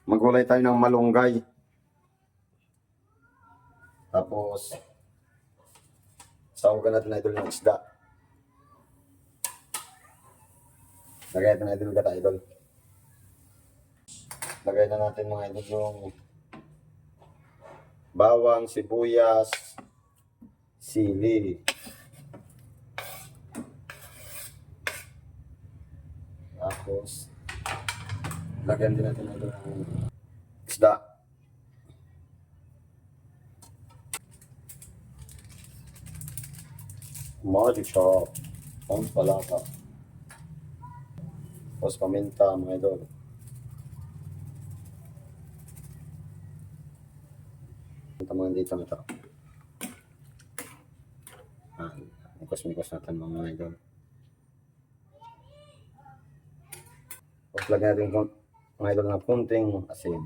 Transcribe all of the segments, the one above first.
Magulay tayo ng malunggay. Tapos, sahugan natin idol ng isda. Lagay natin idol gata idol. Lagay na natin mga idol yung bawang, sibuyas, sili. Tapos, lagyan din natin idol ng isda. Magic shop. Ang palaka. Tapos paminta mga idol. Mga dito na ito. Mikos-mikos natin mga idol. Tapos lagyan natin mga idol na kunting asin.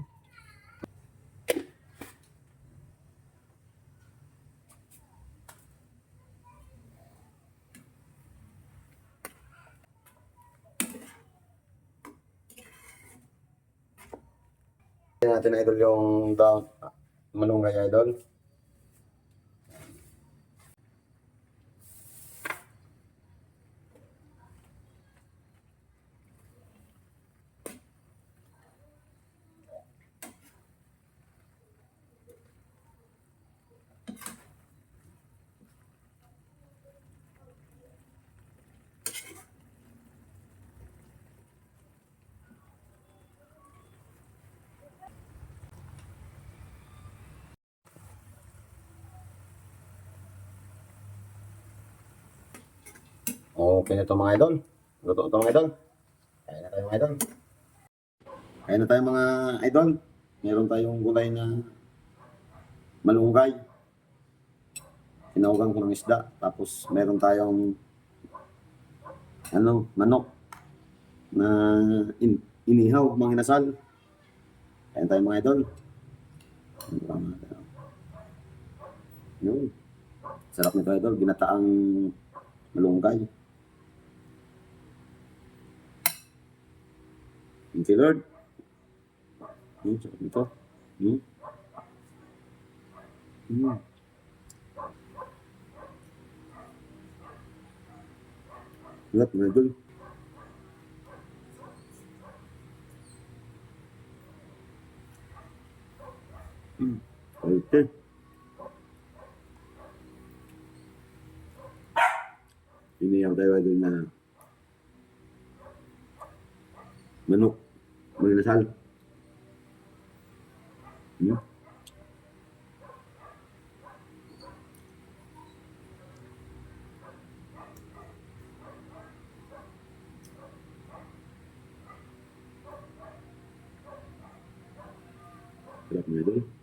Lagyan natin idol yung malunggay idol. Okay na ito mga idol. Luto ito mga idol. Kaya na tayo mga idol. Kaya na tayo mga idol. Meron tayong gulay na malunggay. Sinahugan ko ng isda. Tapos meron tayong manok na inihaw, mga inasal. Kaya tayo mga idol. Yun. Sarap nito idol. Ginataang malunggay. Thank you Lord. Sarap nito. Sarap mga idol. Okay. Inihaw tayo idol na manok, mga inasal. Sarap mga idol.